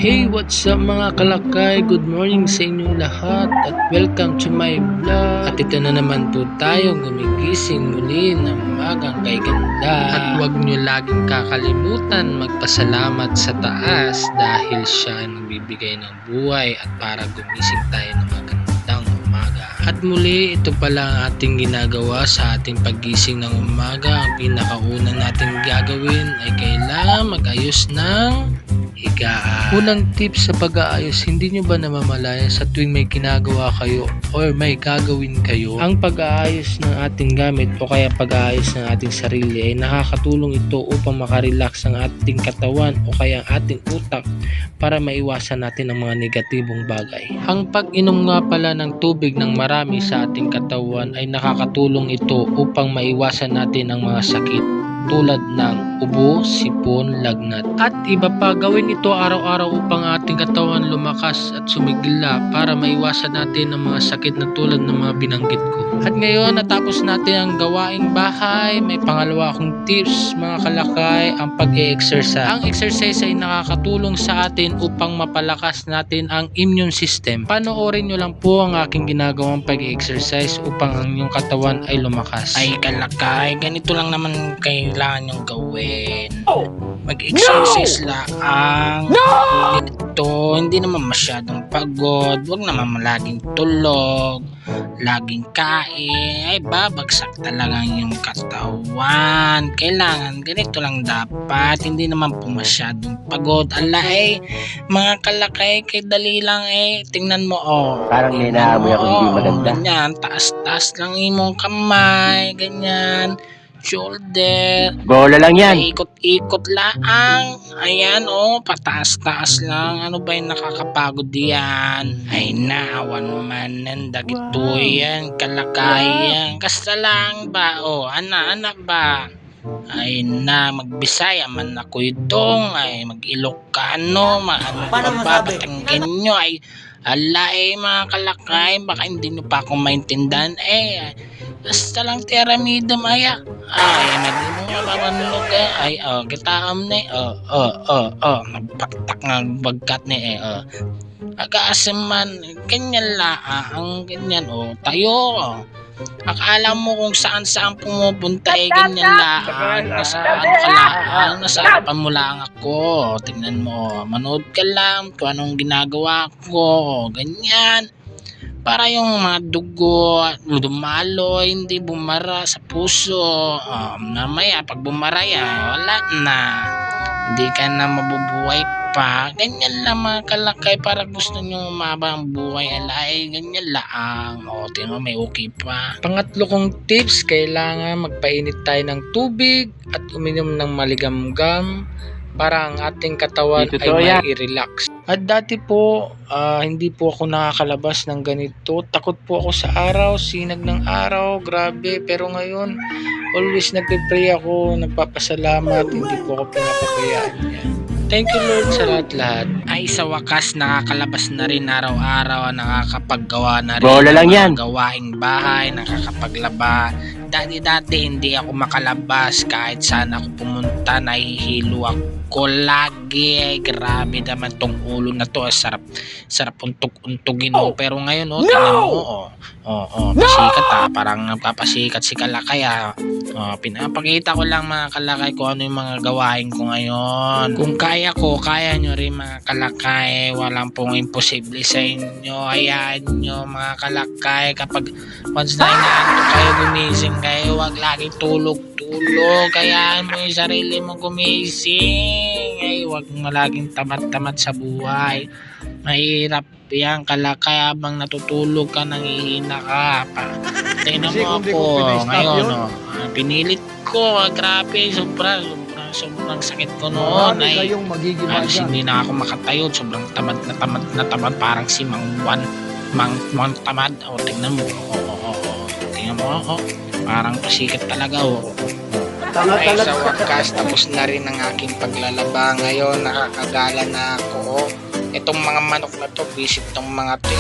Hey, what's up mga kalakay? Good morning sa inyong lahat at welcome to my vlog. At ito na naman po tayo gumigising muli ng umagang kay ganda. At huwag nyo laging kakalimutan magpasalamat sa taas dahil siya ang nagbibigay ng buhay at para gumising tayo ng magandang umaga. At muli, ito pala ang ating ginagawa sa ating paggising ng umaga. Ang pinakauna natin gagawin ay kailangan mag-ayos ng higaan. Unang tips sa pag-aayos, hindi nyo ba namamalaya sa tuwing may ginagawa kayo or may gagawin kayo, ang pag-aayos ng ating gamit o kaya pag-aayos ng ating sarili ay nakakatulong ito upang makarelax ang ating katawan o kaya ang ating utak para maiwasan natin ang mga negatibong bagay. Ang pag-inom nga pala ng tubig ng marami sa ating katawan ay nakakatulong ito upang maiwasan natin ang mga sakit tulad ng ubo, sipon, lagnat. At iba pa, gawin ito araw-araw upang ating katawan lumakas at sumigla para maiwasan natin ang mga sakit na tulad ng mga binanggit ko. At ngayon, natapos natin ang gawaing bahay, may pangalawa akong tips mga kalakay, ang pag-e-exercise. Ang exercise ay nakakatulong sa atin upang mapalakas natin ang immune system. Panoorin nyo lang po ang aking ginagawang pag-e-exercise upang ang inyong katawan ay lumakas. Ay kalakay, ganito lang naman kailangan yung gawin. Mag-exercise lang. Ganito, hindi naman masyadong pagod. Huwag naman laging tulog, laging kain. Ay babagsak talaga yung katawan. Kailangan ganito lang dapat. Hindi naman po masyadong pagod. Ala mga kalakay, kay dali lang tingnan mo Parang may naamoy ako hindi maganda. Ganyan, taas-taas lang imong kamay, ganyan, shoulder. Bola lang yan. Ikot-ikot lang. Ayan, pataas-taas lang. Ano ba yung nakakapagod diyan? Ay, naawan man ng dagito yan, kalakayan. Kasta lang ba? Anak ba? Ay na, magbisaya man ako itong, ay mag-Ilocano, ano ba, Batanggen nyo, ay ala mga kalakay, baka hindi nyo pa ako maintindihan, basta lang tiramida maya, ay naging mo mabanog, ay gitaam na, nagpatak nga bagkat na, agasim man, ganyan ang ganyan, tayo, akala mo kung saan pumupunta ganyan lang. Nasa harapan mo lang ako. Tingnan mo, manood ka lang kung anong ginagawa ko. Ganyan. Para yung mga dugo dumalo, hindi bumara sa puso. Mamaya pag bumara yan, wala na. Hindi ka na mabubuhay pa. Ganyan lang mga kalakay, para gusto nyo umaba ang buhay. Ganyan lang. Tingnan mo, may okay pa. Pangatlo kong tips, kailangan magpainit tayo ng tubig at uminom ng maligamgam para ang ating katawan ay mai-relax. At dati po, hindi po ako nakakalabas ng ganito. Takot po ako sa araw, sinag ng araw, grabe. Pero ngayon, always nagpe-pray ako, nagpapasalamat, hindi po ako pinapabayaan yan. Thank you Lord sa lahat-lahat. Ay sa wakas, nakakalabas na rin araw-araw, nakakapaggawa na rin Bola lang yan. Gawaing bahay, nakakapaglaba. Dati hindi ako makalabas, kahit saan ako pumunta, nahihilo ako lagi. Grabe naman tong ulo na to, sarap untog-untugin mo. Pero ngayon tingnan mo, pasikat parang nagpapasikat si kalakay. Pinapakita ko lang mga kalakay kung ano yung mga gawain ko ngayon. Kung kaya ko, kaya nyo rin mga kalakay. Walang pong imposible sa inyo. Hayaan nyo mga kalakay, kapag once na inaanto kayo, gumising kayo, wag laging tulog-tulog. Hayaan mo yung sarili mo gumising. Wag mo laging tamad-tamad sa buhay. Mahirap yan kalakay, habang natutulog ka, nangihina ka pa. Tingnan mo ako ngayon, pinilit ko, grabe, sobrang sakit ko noon. Hindi na ako makatayo, sobrang tamad na tamad, parang si Mang tamad. Tingnan mo, parang pasikat talaga. Ay sa wakas, tapos na rin ang aking paglalaba ngayon, nakakagala na ako. Itong mga manok na to, visit tong mga to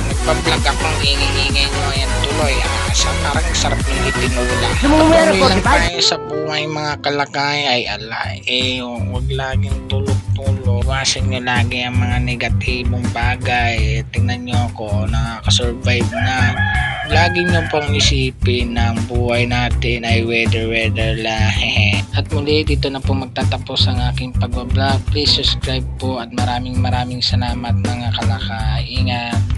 nagpa-vlog akong ingay-ingay nyo, ayan tuloy. Parang sarap ng itinula. Patuloy lang tayo sa buhay mga kalakay. Ay huwag laging tulog-tulog. Iwasan nyo lagi ang mga negatibong bagay. Tingnan nyo ako, nakakasurvive na. Lagi nyo pong isipin na ang buhay natin ay weather lang. At muli, dito na po magtatapos ang aking pag-vlog. Please subscribe po at maraming salamat mga kalakay. Ingat.